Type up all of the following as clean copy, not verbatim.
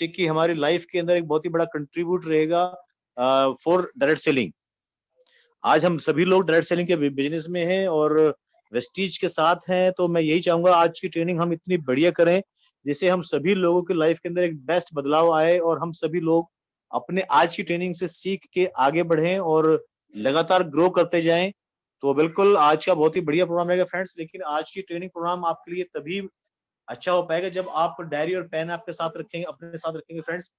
कि हमारी लाइफ के अंदर एक बहुत ही बड़ा कंट्रीब्यूट रहेगा फॉर डायरेक्ट सेलिंग। आज हम सभी लोग डायरेक्ट सेलिंग के बिजनेस में हैं और वेस्टीज के साथ हैं, तो मैं यही चाहूंगा आज की ट्रेनिंग हम इतनी बढ़िया करें जिससे हम सभी लोगों की लाइफ के अंदर एक बेस्ट बदलाव आए और हम सभी लोग अपने आज की ट्रेनिंग से सीख के आगे बढ़ें और लगातार ग्रो करते जाएं। तो बिल्कुल आज का बहुत ही बढ़िया प्रोग्राम रहेगा फ्रेंड्स, लेकिन आज की ट्रेनिंग प्रोग्राम आपके लिए तभी अच्छा हो पाएगा जब आप डायरी और पेन आपके साथ रखेंगे, अपने साथ रखेंगे फ्रेंड्स,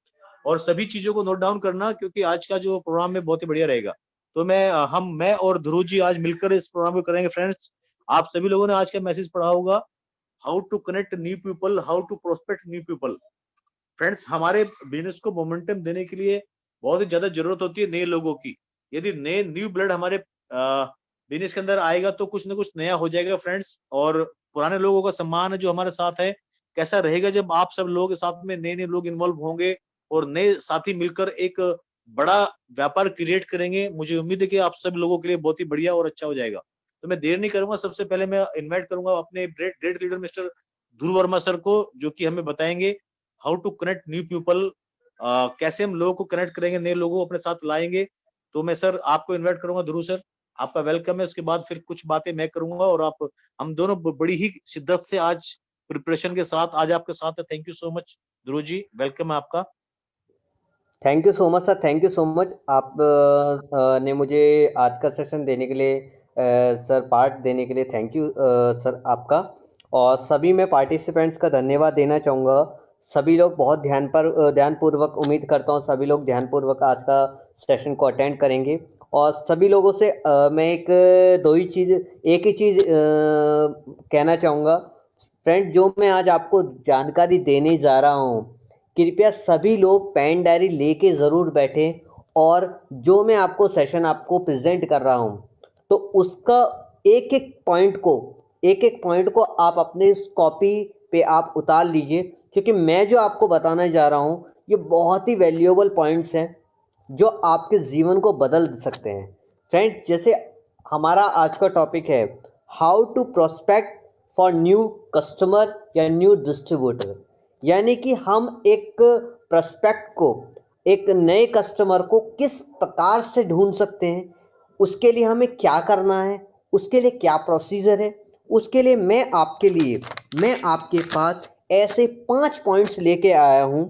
और सभी चीजों को नोट डाउन करना, क्योंकि आज का जो प्रोग्राम है बहुत ही बढ़िया रहेगा। तो मैं और ध्रुव जी आज मिलकर इस प्रोग्राम को करेंगे फ्रेंड्स। आप सभी लोगों ने आज का मैसेज पढ़ा होगा, how to connect new people, how to prospect new people. Friends, हमारे बिजनेस को मोमेंटम देने के लिए बहुत ही ज्यादा जरूरत होती है नए लोगों की। यदि नए न्यू ब्लड हमारे बिजनेस के अंदर आएगा तो कुछ ना कुछ नया हो जाएगा फ्रेंड्स। और पुराने लोगों का सम्मान है जो हमारे साथ है, कैसा रहेगा जब आप सब लोग साथ में नए नए लोग इन्वॉल्व होंगे और नए साथी मिलकर एक बड़ा व्यापार क्रिएट करेंगे। मुझे उम्मीद है कि आप सब लोगों के लिए बहुत ही बढ़िया और अच्छा हो जाएगा। तो मैं देर नहीं करूंगा, सबसे पहले मैं इनवाइट करूंगा अपने great leader mister Dhruv Verma sir को, जो कि हमें बताएंगे how to connect new people, कैसे हम लोगों को कनेक्ट करेंगे, नए लोगों को अपने साथ लाएंगे। तो मैं सर आपको इनवाइट करूंगा, ध्रुव सर आपका वेलकम है। उसके बाद फिर कुछ बातें मैं करूंगा और आप हम दोनों बड़ी ही शिद्दत से आज प्रिपरेशन के साथ आज आपके साथ है। Thank you so much Dhruv ji, welcome है आपका। Thank you so much sir, thank you so much. आप ने मुझे आज का सेशन देने के लिए सर पार्ट देने के लिए थैंक यू सर आपका। और सभी मैं पार्टिसिपेंट्स का धन्यवाद देना चाहूँगा। सभी लोग बहुत ध्यानपूर्वक, उम्मीद करता हूँ सभी लोग ध्यानपूर्वक आज का सेशन को अटेंड करेंगे। और सभी लोगों से मैं एक ही चीज़ कहना चाहूँगा फ्रेंड, जो मैं आज आपको जानकारी देने जा रहा हूँ, कृपया सभी लोग पेन डायरी लेके ज़रूर बैठें। और जो मैं आपको सेशन आपको प्रेजेंट कर रहा हूँ, तो उसका एक एक पॉइंट को आप अपने इस कॉपी पे आप उतार लीजिए, क्योंकि मैं जो आपको बताने जा रहा हूँ ये बहुत ही वैल्यूएबल पॉइंट्स हैं जो आपके जीवन को बदल सकते हैं। फ्रेंड, जैसे हमारा आज का टॉपिक है how to prospect for new customer या न्यू डिस्ट्रीब्यूटर, यानी कि हम एक प्रोस्पेक्ट को, एक नए कस्टमर को किस प्रकार से ढूंढ सकते हैं, उसके लिए हमें क्या करना है, उसके लिए क्या प्रोसीजर है। उसके लिए मैं आपके पास ऐसे 5 पॉइंट्स लेके आया हूं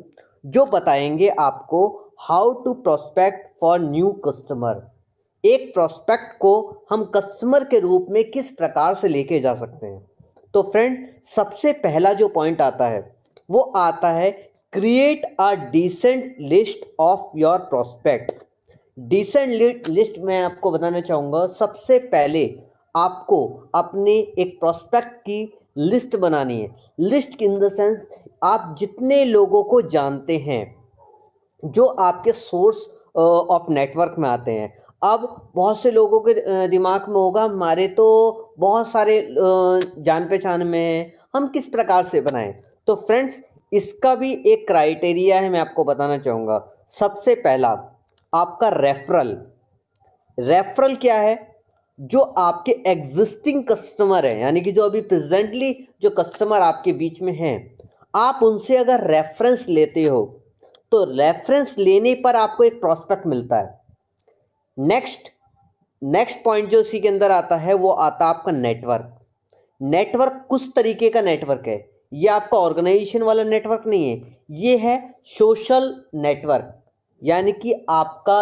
जो बताएंगे आपको how to prospect for new customer. एक प्रोस्पेक्ट को हम कस्टमर के रूप में किस प्रकार से लेके जा सकते हैं। तो फ्रेंड, सबसे पहला जो पॉइंट आता है वो आता है create a decent list of your prospect. Decent list मैं आपको बताना चाहूँगा, सबसे पहले आपको अपने एक प्रोस्पेक्ट की लिस्ट बनानी है। लिस्ट इन द सेंस, आप जितने लोगों को जानते हैं जो आपके सोर्स ऑफ नेटवर्क में आते हैं। अब बहुत से लोगों के दिमाग में होगा हमारे तो बहुत सारे जान पहचान में हैं, हम किस प्रकार से बनाएं। तो फ्रेंड्स, इसका भी एक क्राइटेरिया है, मैं आपको बताना चाहूँगा। सबसे पहला आपका रेफरल क्या है? जो आपके एग्जिस्टिंग कस्टमर हैं, यानी कि जो अभी प्रेजेंटली जो कस्टमर आपके बीच में हैं, आप उनसे अगर रेफरेंस लेते हो तो रेफरेंस लेने पर आपको एक प्रोस्पेक्ट मिलता है। नेक्स्ट पॉइंट जो इसी के अंदर आता है वो आता है आपका नेटवर्क कुछ तरीके का नेटवर्क है। ये आपका ऑर्गेनाइजेशन वाला नेटवर्क नहीं है, ये है सोशल नेटवर्क, यानी कि आपका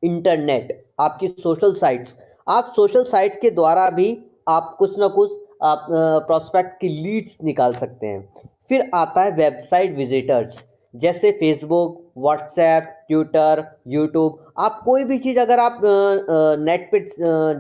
इंटरनेट, आपकी सोशल साइट्स। आप सोशल साइट्स के द्वारा भी आप कुछ ना कुछ आप प्रोस्पेक्ट की लीड्स निकाल सकते हैं। फिर आता है वेबसाइट विजिटर्स, जैसे फेसबुक, व्हाट्सएप, ट्विटर, यूट्यूब। आप कोई भी चीज़ अगर आप नेट पे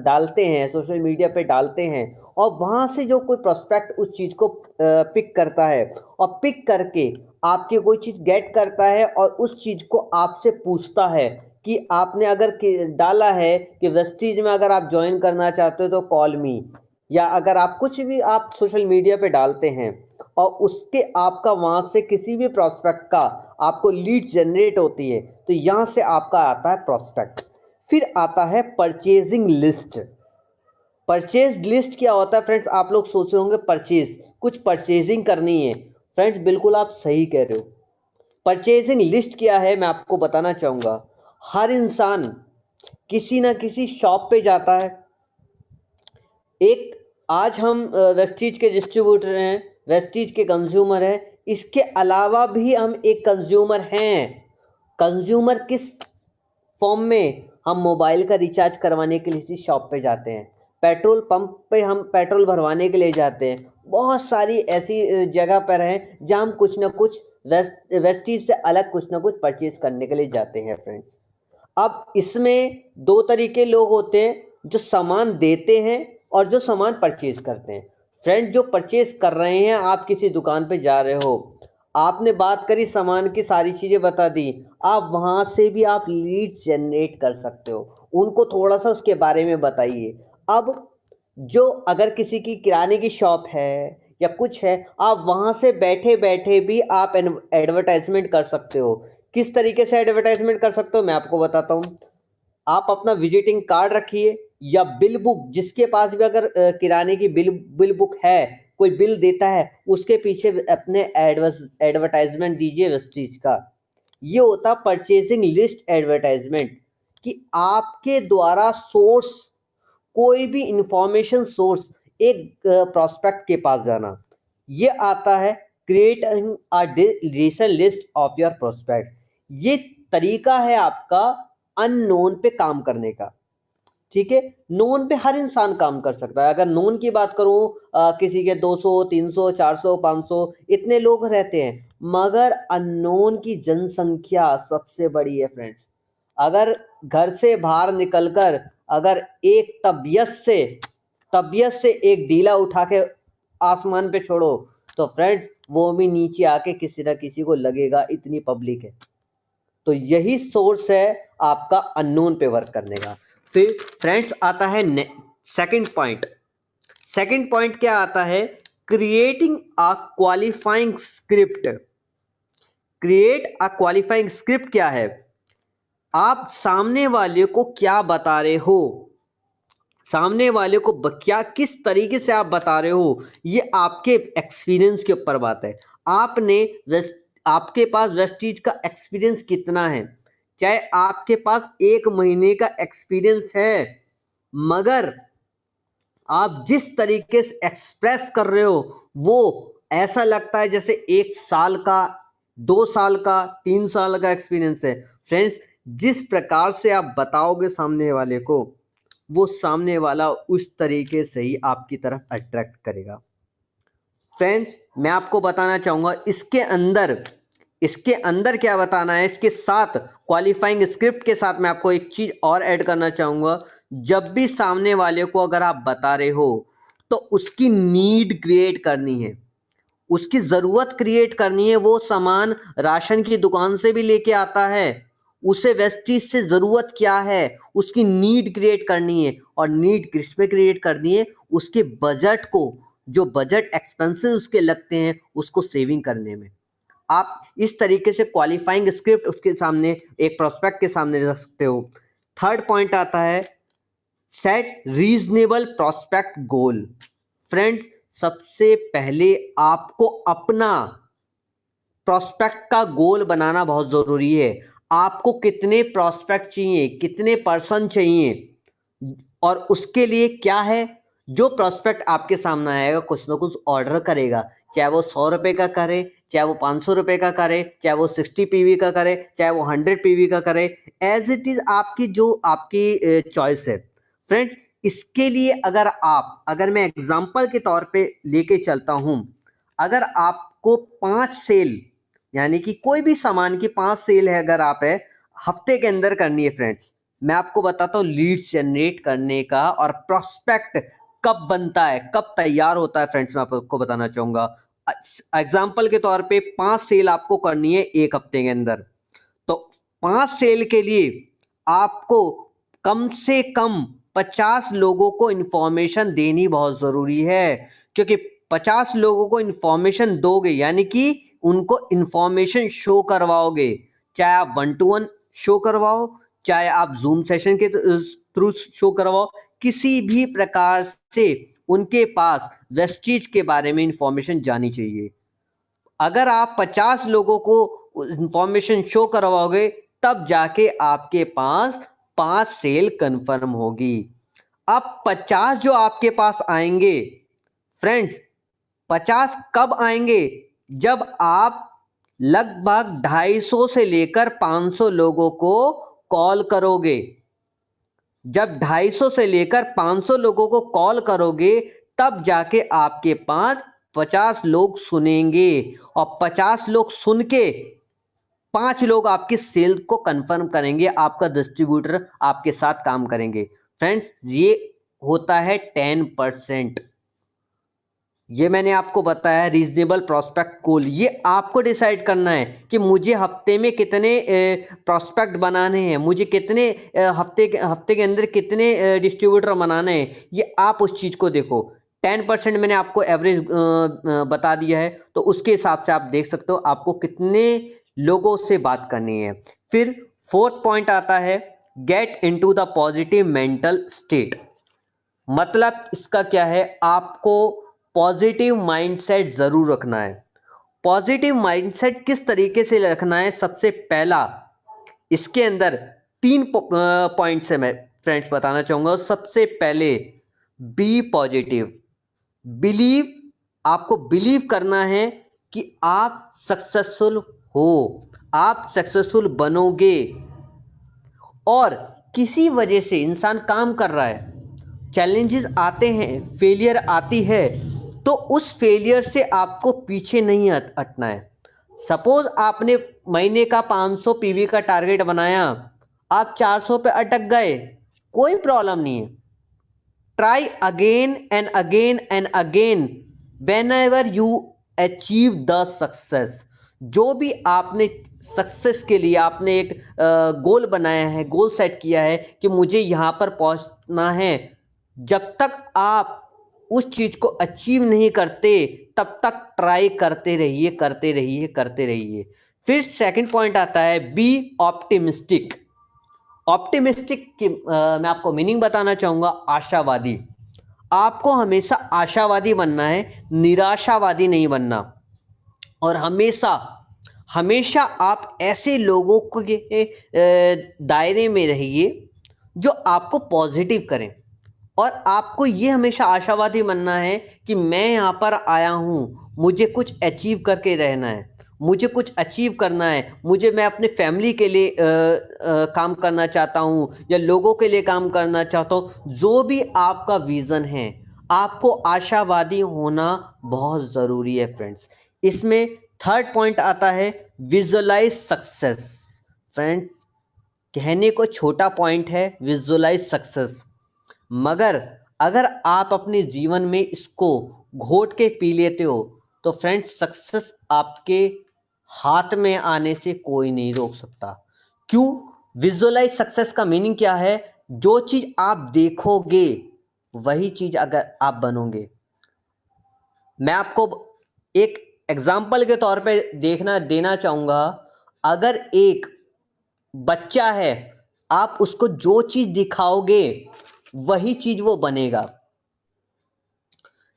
डालते हैं, सोशल मीडिया पे डालते हैं, और वहाँ से जो कोई प्रोस्पेक्ट उस चीज़ को पिक करता है और पिक करके आपके कोई चीज़ गेट करता है और उस चीज़ को आपसे पूछता है कि आपने अगर डाला है कि वेस्टीज में अगर आप ज्वाइन करना चाहते हो तो कॉल मी, या अगर आप कुछ भी आप सोशल मीडिया पे डालते हैं और उसके आपका वहाँ से किसी भी प्रोस्पेक्ट का आपको लीड जनरेट होती है, तो यहाँ से आपका आता है प्रोस्पेक्ट। फिर आता है परचेजिंग लिस्ट। परचेज लिस्ट क्या होता है फ्रेंड्स? आप लोग सोच रहे होंगे परचेज, कुछ परचेजिंग करनी है। फ्रेंड्स, बिल्कुल आप सही कह रहे हो। परचेजिंग लिस्ट क्या है मैं आपको बताना चाहूंगा। हर इंसान किसी ना किसी शॉप पे जाता है। एक आज हम वेस्टीज के डिस्ट्रीब्यूटर हैं, वेस्टीज के कंज्यूमर हैं, इसके अलावा भी हम एक कंज्यूमर हैं। कंज्यूमर किस फॉर्म में? हम मोबाइल का रिचार्ज करवाने के लिए इसी शॉप पे जाते हैं, पेट्रोल पंप पे हम पेट्रोल भरवाने के लिए जाते हैं, बहुत सारी ऐसी जगह पर हैं जहाँ हम कुछ ना कुछ वेस्टीज से अलग कुछ ना कुछ परचेज करने के लिए जाते हैं फ्रेंड्स। अब इसमें दो तरीके लोग होते हैं, जो सामान देते हैं और जो सामान परचेज करते हैं। फ्रेंड, जो परचेज कर रहे हैं, आप किसी दुकान पे जा रहे हो, आपने बात करी, सामान की सारी चीज़ें बता दी, आप वहाँ से भी आप लीड्स जनरेट कर सकते हो, उनको थोड़ा सा उसके बारे में बताइए। अब जो अगर किसी की किराने की शॉप है या कुछ है, आप वहाँ से बैठे बैठे भी आप एडवर्टाइजमेंट कर सकते हो। किस तरीके से एडवर्टाइजमेंट कर सकते हो मैं आपको बताता हूँ। आप अपना विजिटिंग कार्ड रखिए या बिल बुक, जिसके पास भी अगर किराने की बिल बुक है, कोई बिल देता है, उसके पीछे अपने एडवर्टाइजमेंट दीजिए वेस्टीज का। ये होता परचेजिंग लिस्ट एडवर्टाइजमेंट, कि आपके द्वारा सोर्स, कोई भी इंफॉर्मेशन सोर्स, एक प्रोस्पेक्ट के पास जाना। ये आता है create a recent list of your prospect. ये तरीका है आपका अननोन पे काम करने का। ठीक है, नोन पे हर इंसान काम कर सकता है। अगर नोन की बात करूं, किसी के 200 300 400 500 इतने लोग रहते हैं, मगर अननोन की जनसंख्या सबसे बड़ी है फ्रेंड्स। अगर घर से बाहर निकलकर अगर एक तबीयत से एक डीला उठा के आसमान पे छोड़ो, तो फ्रेंड्स वो भी नीचे आके किसी ना किसी को लगेगा, इतनी पब्लिक है। तो यही सोर्स है आपका अननोन पे वर्क करने का। फिर फ्रेंड्स आता है सेकंड पॉइंट। सेकंड पॉइंट क्या आता है? Creating a qualifying script. Create a qualifying script क्या है? आप सामने वाले को क्या बता रहे हो, सामने वाले को क्या किस तरीके से आप बता रहे हो, ये आपके एक्सपीरियंस के ऊपर बात है। आपके पास वेस्टीज का एक्सपीरियंस कितना है, चाहे आपके पास 1 महीने का एक्सपीरियंस है, मगर आप जिस तरीके से एक्सप्रेस कर रहे हो, वो ऐसा लगता है जैसे 1 साल का, 2 साल का, 3 साल का एक्सपीरियंस है। फ्रेंड्स, जिस प्रकार से आप बताओगे सामने वाले को, वो सामने वाला उस तरीके से ही आपकी तरफ अट्रैक्ट करेगा। फ्रेंड्स, मैं आपको बताना चाहूंगा इसके अंदर क्या बताना है, इसके साथ क्वालिफाइंग स्क्रिप्ट के साथ मैं आपको एक चीज और ऐड करना चाहूंगा। जब भी सामने वाले को अगर आप बता रहे हो, तो उसकी नीड क्रिएट करनी है, उसकी जरूरत क्रिएट करनी है। वो सामान राशन की दुकान से भी लेके आता है, उसे वेस्टीज से जरूरत क्या है, उसकी नीड क्रिएट करनी है। और नीड किस पे क्रिएट करनी है? उसके बजट को, जो बजट एक्सपेंसेस उसके लगते हैं, उसको सेविंग करने में। आप इस तरीके से क्वालिफाइंग स्क्रिप्ट उसके सामने, एक प्रोस्पेक्ट के सामने रख सकते हो। थर्ड पॉइंट आता है सेट रीजनेबल प्रोस्पेक्ट गोल। फ्रेंड्स, सबसे पहले आपको अपना प्रोस्पेक्ट का गोल बनाना बहुत जरूरी है। आपको कितने प्रोस्पेक्ट चाहिए, कितने पर्सन चाहिए, और उसके लिए क्या है, जो प्रोस्पेक्ट आपके सामने आएगा कुछ ना कुछ ऑर्डर करेगा, चाहे वो 100 रुपए का करे, चाहे वो 500 रुपए का करे, चाहे वो 60 पीवी का करे, चाहे वो 100 पीवी का करे, एज इट इज आपकी जो आपकी चॉइस है। फ्रेंड्स, इसके लिए अगर मैं एग्जांपल के तौर पे लेके चलता हूं, अगर आपको 5 सेल, यानी कि कोई भी सामान की 5 सेल है, अगर आप है हफ्ते के अंदर करनी है, फ्रेंड्स, मैं आपको बताता हूँ लीड्स जनरेट करने का और प्रोस्पेक्ट कब बनता है, कब तैयार होता है। फ्रेंड्स, मैं आपको बताना चाहूंगा। एग्जाम्पल के तौर पे 5 सेल आपको करनी है 1 हफ्ते के अंदर, तो 5 सेल के लिए आपको कम से कम 50 लोगों को इंफॉर्मेशन देनी बहुत जरूरी है। क्योंकि 50 लोगों को इंफॉर्मेशन दोगे, यानी कि उनको इंफॉर्मेशन शो करवाओगे, चाहे आप 1-to-1 शो करवाओ, चाहे आप जूम सेशन के थ्रू शो करवाओ, किसी भी प्रकार से उनके पास वेस्टीज के बारे में इंफॉर्मेशन जानी चाहिए। अगर आप 50 लोगों को इंफॉर्मेशन शो करवाओगे, तब जाके आपके पास 5 सेल कंफर्म होगी। अब 50 जो आपके पास आएंगे फ्रेंड्स, 50 कब आएंगे? जब आप लगभग 250 से लेकर 500 लोगों को कॉल करोगे। जब 250 से लेकर 500 लोगों को कॉल करोगे, तब जाके आपके पास 50 लोग सुनेंगे, और 50 लोग सुन के 5 लोग आपकी सेल को कंफर्म करेंगे, आपका डिस्ट्रीब्यूटर आपके साथ काम करेंगे। फ्रेंड्स, ये होता है 10%। ये मैंने आपको बताया रीजनेबल प्रोस्पेक्ट गोल। ये आपको डिसाइड करना है कि मुझे हफ्ते में कितने प्रोस्पेक्ट बनाने हैं, मुझे कितने हफ्ते के अंदर कितने डिस्ट्रीब्यूटर बनाने हैं। ये आप उस चीज़ को देखो। 10% मैंने आपको एवरेज बता दिया है, तो उसके हिसाब से आप देख सकते हो आपको कितने लोगों से बात करनी है। फिर 4th पॉइंट आता है, get into the positive mental state. मतलब इसका क्या है, आपको पॉजिटिव माइंडसेट जरूर रखना है। पॉजिटिव माइंडसेट किस तरीके से रखना है? सबसे पहला, इसके अंदर 3 पॉइंट से मैं फ्रेंड्स बताना चाहूंगा। सबसे पहले, बी पॉजिटिव। बिलीव, आपको बिलीव करना है कि आप सक्सेसफुल हो, आप सक्सेसफुल बनोगे। और किसी वजह से इंसान काम कर रहा है, चैलेंजेस आते हैं, फेलियर आती है, तो उस फेलियर से आपको पीछे नहीं हटना है। सपोज आपने महीने का 500 पीवी का टारगेट बनाया, आप 400 पे अटक गए, कोई प्रॉब्लम नहीं है। Try again and again and again when ever you achieve the success. जो भी आपने सक्सेस के लिए आपने एक गोल बनाया है, गोल सेट किया है कि मुझे यहाँ पर पहुँचना है, जब तक आप उस चीज़ को अचीव नहीं करते, तब तक ट्राई करते रहिए, करते रहिए, करते रहिए। फिर सेकंड पॉइंट आता है, बी ऑप्टिमिस्टिक। ऑप्टिमिस्टिक की मैं आपको मीनिंग बताना चाहूँगा, आशावादी। आपको हमेशा आशावादी बनना है, निराशावादी नहीं बनना। और हमेशा हमेशा आप ऐसे लोगों के दायरे में रहिए जो आपको पॉजिटिव करें। और आपको ये हमेशा आशावादी बनना है कि मैं यहाँ पर आया हूँ, मुझे कुछ अचीव करके रहना है, मुझे कुछ अचीव करना है, मैं अपने फैमिली के लिए काम करना चाहता हूँ, या लोगों के लिए काम करना चाहता हूँ। जो भी आपका विज़न है, आपको आशावादी होना बहुत ज़रूरी है फ्रेंड्स। इसमें 3rd पॉइंट आता है, विजुअलाइज सक्सेस। फ्रेंड्स, कहने को छोटा पॉइंट है विजुअलाइज सक्सेस, मगर अगर आप अपने जीवन में इसको घोट के पी लेते हो, तो फ्रेंड्स सक्सेस आपके हाथ में आने से कोई नहीं रोक सकता। क्यों? विजुअलाइज सक्सेस का मीनिंग क्या है? जो चीज़ आप देखोगे वही चीज़ अगर आप बनोगे। मैं आपको एक एग्जाम्पल के तौर पे देना चाहूँगा। अगर एक बच्चा है, आप उसको जो चीज़ दिखाओगे वही चीज़ वो बनेगा।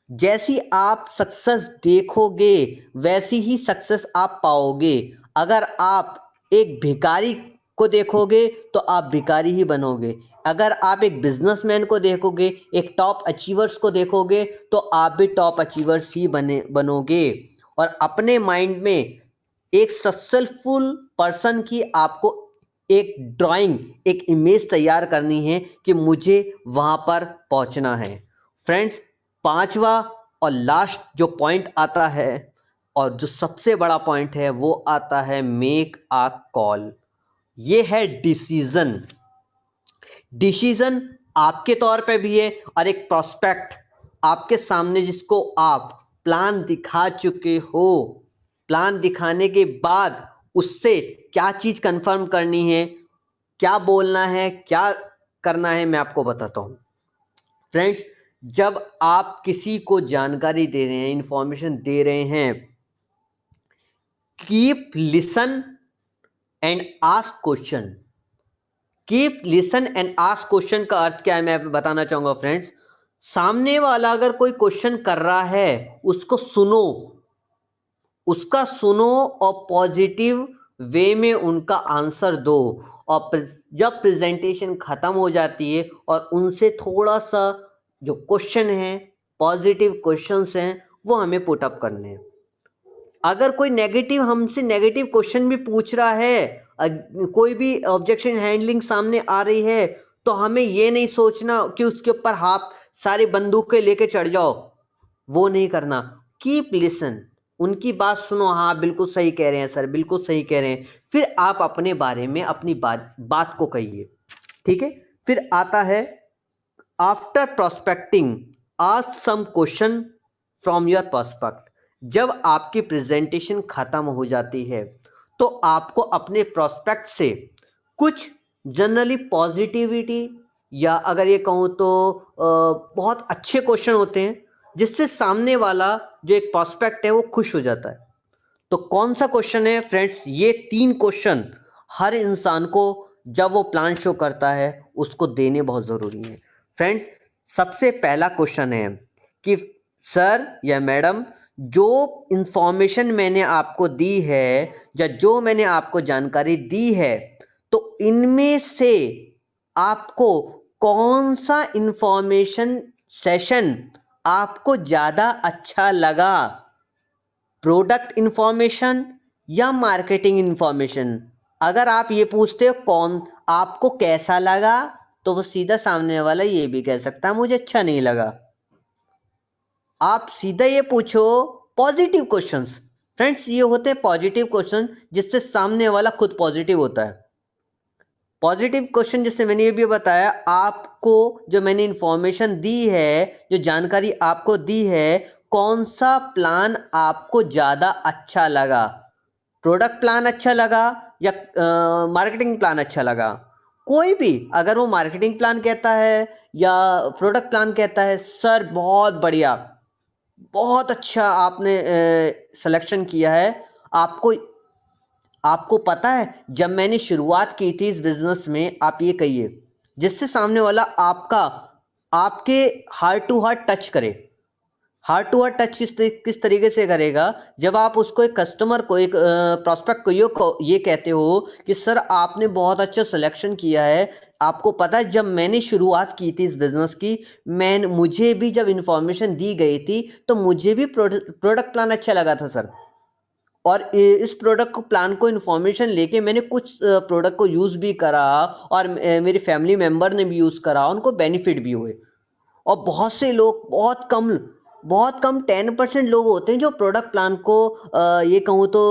जैसी आप सक्सेस देखोगे वैसी ही सक्सेस आप पाओगे। अगर आप एक भिखारी को देखोगे तो आप भिखारी ही बनोगे। अगर आप एक बिजनेसमैन को देखोगे, एक टॉप अचीवर्स को देखोगे, तो आप भी टॉप अचीवर्स ही बनोगे। और अपने माइंड में एक सक्सेसफुल पर्सन की आपको एक ड्राइंग, एक इमेज तैयार करनी है कि मुझे वहाँ पर पहुँचना है। फ्रेंड्स, 5वां और लास्ट जो पॉइंट आता है, और जो सबसे बड़ा पॉइंट है, वो आता है मेक अ कॉल। ये है डिसीजन। डिसीजन आपके तौर पे भी है, और एक प्रोस्पेक्ट आपके सामने जिसको आप प्लान दिखा चुके हो। प्लान दिखाने के बाद उससे क्या चीज़ कंफर्म करनी है, क्या बोलना है, क्या करना है, मैं आपको बताता हूँ। फ्रेंड्स, जब आप किसी को जानकारी दे रहे हैं, इंफॉर्मेशन दे रहे हैं, keep listen and ask question. Keep listen and ask question का अर्थ क्या है, मैं बताना चाहूंगा फ्रेंड्स। सामने वाला अगर कोई क्वेश्चन कर रहा है, उसको सुनो, उसका सुनो और पॉजिटिव वे में उनका आंसर दो, और जब प्रेजेंटेशन खत्म हो जाती है और उनसे थोड़ा सा जो क्वेश्चन है, पॉजिटिव क्वेश्चंस हैं, वो हमें पुट अप करने हैं। अगर कोई नेगेटिव हमसे नेगेटिव क्वेश्चन भी पूछ रहा है, कोई भी ऑब्जेक्शन हैंडलिंग सामने आ रही है, तो हमें ये नहीं सोचना कि उसके ऊपर हाथ सारी बंदूकें लेके चढ़ जाओ, वो नहीं करना। कीप लिसन, उनकी बात सुनो, हाँ बिल्कुल सही कह रहे हैं सर, बिल्कुल सही कह रहे हैं, फिर आप अपने बारे में अपनी बात को कहिए, ठीक है। फिर आता है after prospecting ask some question from your prospect. जब आपकी प्रेजेंटेशन खत्म हो जाती है तो आपको अपने प्रोस्पेक्ट से कुछ जनरली पॉजिटिविटी, या अगर ये कहूँ तो बहुत अच्छे क्वेश्चन होते हैं जिससे सामने वाला जो एक प्रोस्पेक्ट है वो खुश हो जाता है। तो कौन सा क्वेश्चन है फ्रेंड्स? ये 3 क्वेश्चन हर इंसान को जब वो प्लान शो करता है उसको देने बहुत ज़रूरी है। फ्रेंड्स, सबसे पहला क्वेश्चन है कि सर या मैडम, जो इंफॉर्मेशन मैंने आपको दी है या जो मैंने आपको जानकारी दी है, तो इनमें से आपको कौन सा इंफॉर्मेशन सेशन आपको ज़्यादा अच्छा लगा? प्रोडक्ट इंफॉर्मेशन या मार्केटिंग इंफॉर्मेशन? अगर आप ये पूछते हो कौन आपको कैसा लगा, तो वो सीधा सामने वाला ये भी कह सकता है मुझे अच्छा नहीं लगा। आप सीधा ये पूछो पॉजिटिव क्वेश्चंस। फ्रेंड्स, ये होते हैं पॉजिटिव क्वेश्चन जिससे सामने वाला खुद पॉजिटिव होता है। पॉजिटिव क्वेश्चन जैसे मैंने ये भी बताया, आपको जो मैंने इंफॉर्मेशन दी है, जो जानकारी आपको दी है, कौन सा प्लान आपको ज़्यादा अच्छा लगा? प्रोडक्ट प्लान अच्छा लगा या मार्केटिंग प्लान अच्छा लगा? कोई भी अगर वो मार्केटिंग प्लान कहता है या प्रोडक्ट प्लान कहता है, सर बहुत बढ़िया, बहुत अच्छा आपने सिलेक्शन किया है। आपको आपको पता है जब मैंने शुरुआत की थी इस बिजनेस में, आप ये कहिए जिससे सामने वाला आपके हार्ट टू हार्ट टच करे। हार्ट टू हार्ट टच किस तरीके से करेगा? जब आप उसको एक कस्टमर को, एक प्रोस्पेक्ट को ये कहते हो कि सर आपने बहुत अच्छा सिलेक्शन किया है। आपको पता है जब मैंने शुरुआत की थी इस बिजनेस की, मुझे भी जब इंफॉर्मेशन दी गई थी तो मुझे भी प्रोडक्ट प्लान अच्छा लगा था सर, और इस प्रोडक्ट को प्लान को इन्फॉर्मेशन लेके मैंने कुछ प्रोडक्ट को यूज़ भी करा, और मेरी फैमिली मेम्बर ने भी यूज़ करा, उनको बेनिफिट भी हुए। और बहुत से लोग, बहुत कम 10% लोग होते हैं जो प्रोडक्ट प्लान को ये कहूँ तो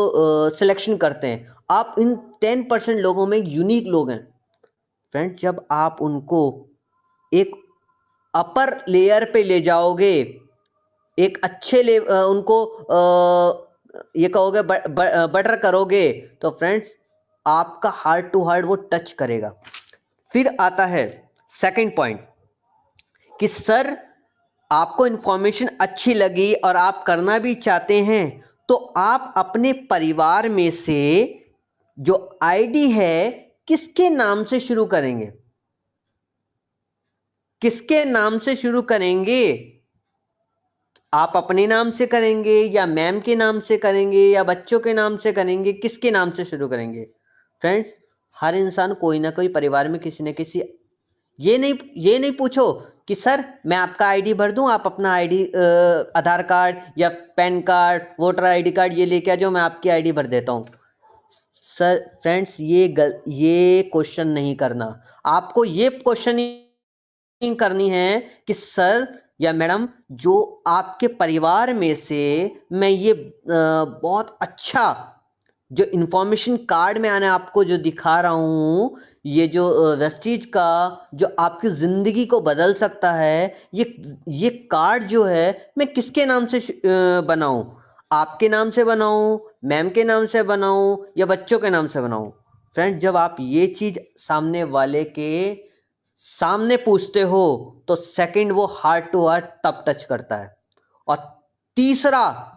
सिलेक्शन करते हैं। आप इन 10% लोगों में यूनिक लोग हैं। फ्रेंड्स, जब आप उनको एक अपर लेयर पे ले जाओगे, एक अच्छे उनको ये कहोगे बटर करोगे, तो फ्रेंड्स आपका हार्ट टू हार्ट वो टच करेगा। फिर आता है सेकंड पॉइंट कि सर आपको इन्फॉर्मेशन अच्छी लगी और आप करना भी चाहते हैं, तो आप अपने परिवार में से जो आईडी है किसके नाम से शुरू करेंगे? किसके नाम से शुरू करेंगे? आप अपने नाम से करेंगे या मैम के नाम से करेंगे या बच्चों के नाम से करेंगे? किसके नाम से शुरू करेंगे? फ्रेंड्स, हर इंसान कोई ना कोई परिवार में किसी न किसी, ये नहीं पूछो कि सर मैं आपका आईडी भर दूं, आप अपना आईडी आधार कार्ड या pan card, voter ID card ये लेके आ जाओ, मैं आपकी आईडी भर देता हूं। सर फ्रेंड्स, ये क्वेश्चन नहीं करना। आपको ये क्वेश्चन करनी है कि सर या मैडम, जो आपके परिवार में से मैं ये बहुत अच्छा जो इंफॉर्मेशन कार्ड में आने आपको जो दिखा रहा हूँ, ये जो वेस्टीज का जो आपकी ज़िंदगी को बदल सकता है, ये कार्ड जो है मैं किसके नाम से बनाऊँ? आपके नाम से बनाऊँ, मैम के नाम से बनाऊँ या बच्चों के नाम से बनाऊँ? फ्रेंड, जब आप ये चीज़ सामने वाले के सामने पूछते हो तो सेकंड वो हार्ट टू हार्ट तब टच करता है। और तीसरा,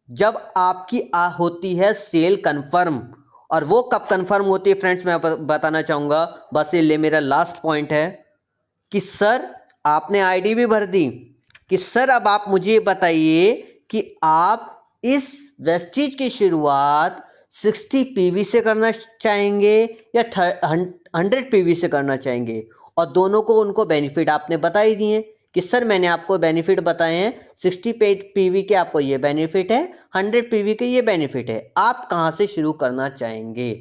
जब आपकी होती है सेल कंफर्म, और वो कब कंफर्म होती है फ्रेंड्स, मैं बताना चाहूंगा, बस ये मेरा लास्ट पॉइंट है कि सर आपने आईडी भी भर दी, कि सर अब आप मुझे बताइए कि आप इस वेस्टीज की शुरुआत 60 पीवी से करना चाहेंगे या 100 पीवी से करना चाहेंगे, और दोनों को उनको बेनिफिट आपने बता ही दिए कि सर मैंने आपको बेनिफिट बताए हैं, 60 पीवी के आपको ये बेनिफिट है, 100 पीवी के ये बेनिफिट है, आप कहाँ से शुरू करना चाहेंगे।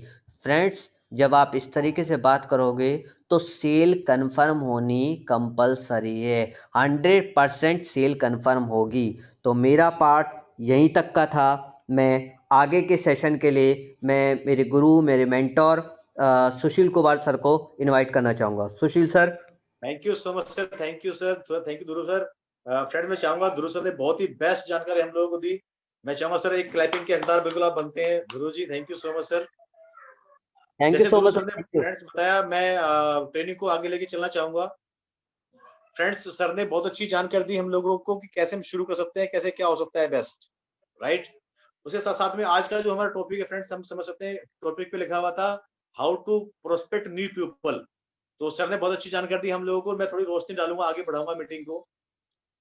फ्रेंड्स, जब आप इस तरीके से बात करोगे तो सेल कंफर्म होनी कंपलसरी है, 100% सेल कंफर्म होगी। तो मेरा पार्ट यहीं तक का था। मैं आगे के सेशन के लिए मैं मेरे गुरु, मेरे मेंटोर सुशील कुमार सर को इनवाइट करना चाहूँगा। Sushil sir. Thank you so much sir, thank you sir, thank you Dhruv sir. Friend, मैं चाहूंगा ध्रुव सर ने बहुत ही बेस्ट जानकारी हम लोगों को दी। मैं चाहूंगा सर एक क्लैपिंग के हकदार बिल्कुल आप बनते हैं Dhruv ji. Thank you so much sir. Thank you जैसे सो ध्रुव मच। सर ने थैंक यू। फ्रेंड्स बताया, मैं ट्रेनिंग को आगे लेके चलना चाहूंगा। फ्रेंड्स, सर ने बहुत अच्छी जानकारी दी हम लोगों को कि कैसे हम शुरू कर सकते हैं, कैसे क्या हो सकता है बेस्ट, राइट। उसके साथ साथ में आज का जो हमारा टॉपिक है फ्रेंड्स, हम समझ सकते हैं टॉपिक पे लिखा हुआ था how to prospect new people. तो सर ने बहुत अच्छी जानकारी दी हम लोगों को। मैं थोड़ी रोशनी डालूंगा, आगे बढ़ाऊंगा मीटिंग को।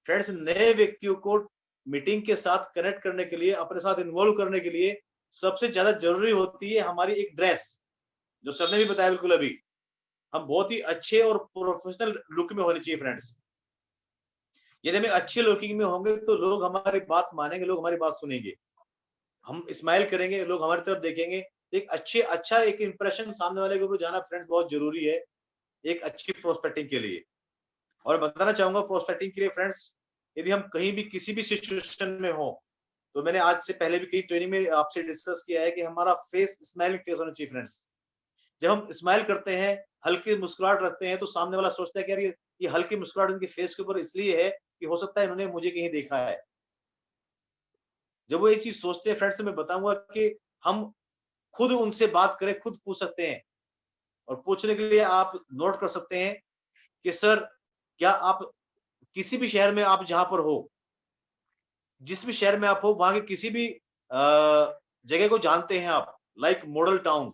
फ्रेंड्स, नए व्यक्तियों को मीटिंग के साथ कनेक्ट करने के लिए, अपने साथ इन्वॉल्व करने के लिए सबसे ज्यादा जरूरी होती है हमारी एक ड्रेस, जो सर ने भी बताया बिल्कुल अभी। हम बहुत ही अच्छे और प्रोफेशनल लुक में होने चाहिए फ्रेंड्स। यदि हम अच्छे लुकिंग में होंगे तो लोग हमारी बात मानेंगे, लोग हमारी बात सुनेंगे, हम स्माइल करेंगे, लोग हमारी तरफ देखेंगे। एक अच्छा एक इंप्रेशन सामने वाले के ऊपर जाना फ्रेंड्स बहुत जरूरी है एक अच्छी प्रोस्पेक्टिंग के लिए। और बताना चाहूंगा प्रोस्पेक्टिंग के लिए फ्रेंड्स, यदि हम कहीं भी किसी भी सिचुएशन में हो, तो मैंने आज से पहले भी कई ट्रेनिंग में आपसे डिस्कस किया है कि हमारा फेस स्माइलिंग फेस होना चाहिए फ्रेंड्स। जब हम स्माइल करते हैं, हल्की मुस्कुराहट रखते हैं, तो सामने वाला सोचता है कि यार ये हल्की मुस्कुराहट उनके फेस के ऊपर इसलिए है कि हो सकता है इन्होंने मुझे कहीं देखा है। जब वो ये चीज सोचते हैं फ्रेंड्स, तो मैं बताऊंगा कि हम खुद उनसे बात करें, खुद पूछ सकते हैं। और पूछने के लिए आप नोट कर सकते हैं कि सर, क्या आप किसी भी शहर में आप जहां पर हो, जिस भी शहर में आप हो, वहां के किसी भी जगह को जानते हैं आप, लाइक मॉडल टाउन।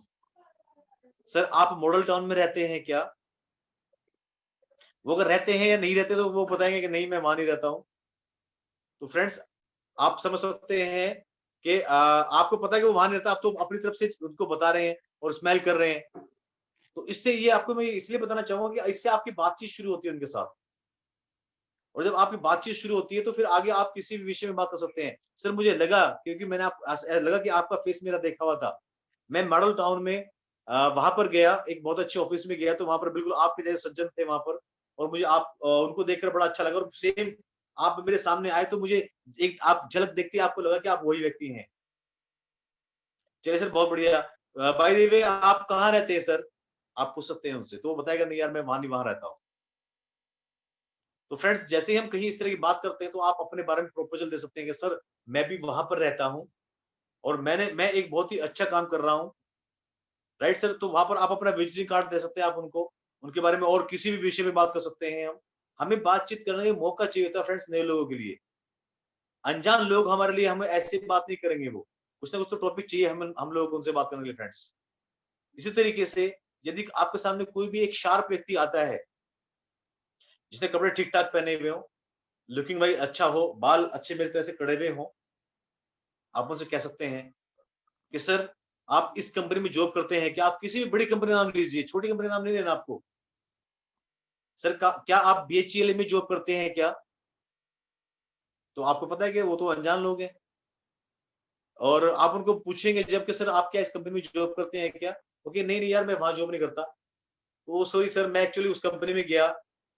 सर, आप मॉडल टाउन में रहते हैं क्या? वो अगर रहते हैं या नहीं रहते तो वो बताएंगे कि नहीं, मैं वहां नहीं रहता हूं। तो फ्रेंड्स, आप समझ सकते हैं कि आपको पता है कि वो वहां नहीं रहता, आप तो अपनी तरफ से उनको बता रहे हैं और स्माइल कर रहे हैं। तो इससे ये आपको मैं इसलिए बताना चाहूंगा कि इससे आपकी बातचीत शुरू होती है उनके साथ। और जब आपकी बातचीत शुरू होती है तो फिर आगे आप किसी भी विषय में बात कर सकते हैं। सर, मुझे लगा, क्योंकि मैंने लगा कि आपका फेस मेरा देखा हुआ था। मैं मॉडल टाउन में वहां पर गया, एक बहुत अच्छे ऑफिस में गया, तो वहां पर बिल्कुल आपके जैसे सज्जन थे वहां पर। और मुझे आप उनको देखकर बड़ा अच्छा लगा, और सेम आप मेरे सामने आए तो मुझे एक आप झलक देखते ही आपको लगा कि आप वही व्यक्ति हैं। चलिए सर, बहुत बढ़िया। बाय द वे, आप कहाँ रहते हैं सर? आप पूछ सकते हैं उनसे, तो वो बताएगा नहीं यार, मैं वहां नहीं, वहां रहता हूँ। तो फ्रेंड्स, जैसे ही हम कहीं इस तरह की बात करते हैं तो आप अपने बारे में प्रपोजल दे सकते हैं कि सर, मैं भी वहां पर रहता हूँ और मैं एक बहुत ही अच्छा काम कर रहा हूँ, राइट सर। तो वहां पर आप अपना विजिटिंग कार्ड दे सकते हैं, आप उनको उनके बारे में और किसी भी विषय में बात कर सकते हैं। हम हमें बातचीत करने का मौका चाहिए होता है फ्रेंड्स, नए लोगों के लिए। अनजान लोग हमारे लिए, हमें ऐसी बात नहीं करेंगे, वो कुछ ना कुछ तो टॉपिक चाहिए हम लोगों को उनसे बात करने के लिए फ्रेंड्स। इसी तरीके से यदि आपके सामने कोई भी एक शार्प व्यक्ति आता है, जिसने कपड़े ठीक ठाक पहने हुए हो, लुकिंग वाइज अच्छा हो, बाल अच्छे मेरी तरह से कड़े हुए हो, आप उनसे कह सकते हैं कि सर, आप इस कंपनी में जॉब करते हैं क्या? आप किसी भी बड़ी कंपनी नाम लीजिए, छोटी कंपनी नाम नहीं लेना आपको। सर, क्या आप बीएचईएल में जॉब करते हैं क्या? तो आपको पता है कि वो तो अनजान लोग हैं। और आप उनको पूछेंगे जब कि सर, आप क्या इस कंपनी में जॉब करते हैं क्या? ओके, नहीं नहीं यार, मैं वहां जॉब नहीं करता। तो सॉरी सर, मैं एक्चुअली उस कंपनी में गया,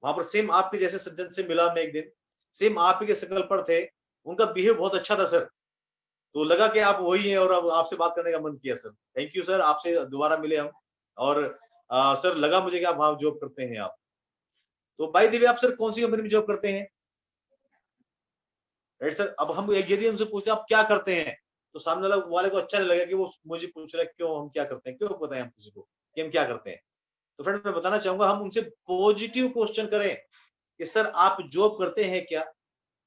वहां पर सेम आपके जैसे सज्जन से मिला मैं एक दिन, सेम आप ही के शकल पर थे, उनका बिहेव बहुत अच्छा था सर। तो लगा कि आप वही हैं और अब आपसे बात करने का मन किया सर। थैंक यू सर, आपसे दोबारा मिले हम। और सर, लगा मुझे कि आप वहां जॉब करते हैं आप। तो बाय द वे, आप सर कौन सी कंपनी में जॉब करते हैं? Right sir. अब हम यदि उनसे पूछते हैं आप क्या करते हैं, तो सामने वाले को अच्छा नहीं लगेगा कि वो मुझे पूछ रहा है क्यों हम क्या करते हैं, क्यों बताएं हम किसी को कि हम क्या करते हैं। तो फ्रेंड, मैं बताना चाहूंगा, हम उनसे पॉजिटिव क्वेश्चन करें कि सर, आप जॉब करते हैं क्या?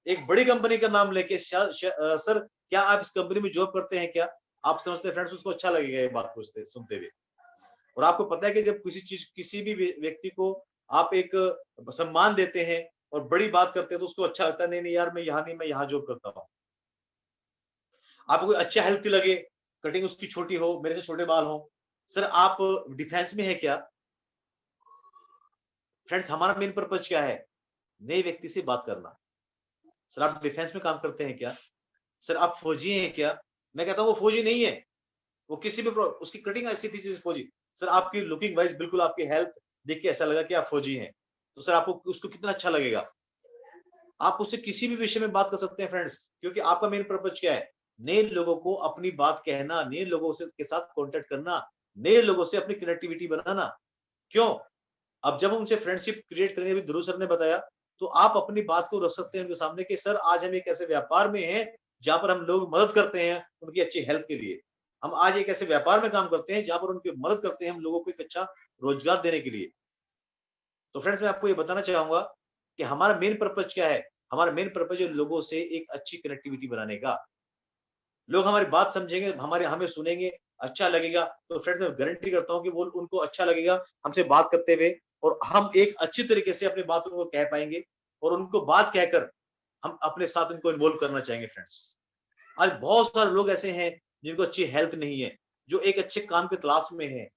एक बड़ी कंपनी का नाम लेके सर, क्या आप इस कंपनी में जॉब करते हैं क्या? आप समझते हैं फ्रेंड्स, उसको अच्छा लगेगा ये बात पूछते सुनते हुए। और आपको पता है कि जब किसी भी व्यक्ति को आप एक सम्मान देते हैं और बड़ी बात करते हैं तो उसको अच्छा लगता है, नहीं नहीं यार, मैं यहाँ नहीं, मैं यहाँ जॉब करता हूँ। आपको कोई अच्छा हेल्प लगे, कटिंग उसकी छोटी हो, मेरे से छोटे बाल हो। सर आप डिफेंस में है क्या? फ्रेंड्स हमारा मेन पर्पज क्या है? नए व्यक्ति से बात करना। सर आप डिफेंस में काम करते हैं क्या? सर आप फौजी हैं क्या? मैं कहता हूँ वो फौजी नहीं है, वो किसी भी उसकी कटिंग ऐसी थी जैसे फौजी। सर आपकी लुकिंग वाइज बिल्कुल आपकी हेल्थ देख के ऐसा लगा कि आप फौजी हैं, तो सर आपको उसको कितना अच्छा लगेगा। आप उससे किसी भी विषय में बात कर सकते हैं फ्रेंड्स, क्योंकि आपका मेन पर्पज क्या है? नए लोगों को अपनी बात कहना, नए लोगों से के साथ कांटेक्ट करना, नए लोगों से अपनी कनेक्टिविटी बनाना। क्यों? अब जब हम उनसे फ्रेंडशिप क्रिएट करेंगे, अभी ध्रुव सर ने बताया, तो आप अपनी बात को रख सकते हैं उनके सामने कि सर आज हम एक ऐसे व्यापार में हैं जहां पर हम लोग मदद करते हैं उनकी अच्छी हेल्थ के लिए। हम आज एक ऐसे व्यापार में काम करते हैं जहां पर उनकी मदद करते हैं हम लोगों को एक अच्छा रोजगार देने के लिए। तो फ्रेंड्स मैं आपको ये बताना चाहूंगा कि हमारा मेन पर्पज क्या है? हमारा मेन पर्पज है लोगों से एक अच्छी कनेक्टिविटी बनाने का। लोग हमारी बात समझेंगे, हमारे हमें सुनेंगे, अच्छा लगेगा, तो फ्रेंड्स मैं गारंटी करता हूँ कि वो उनको अच्छा लगेगा हमसे बात करते हुए, और हम एक अच्छी तरीके से अपनी बात उनको कह पाएंगे, और उनको बात कहकर हम अपने साथ उनको इन्वॉल्व करना चाहेंगे फ्रेंड्स। आज बहुत सारे लोग ऐसे हैं जिनको अच्छी हेल्थ नहीं है, जो एक अच्छे काम की तलाश में है।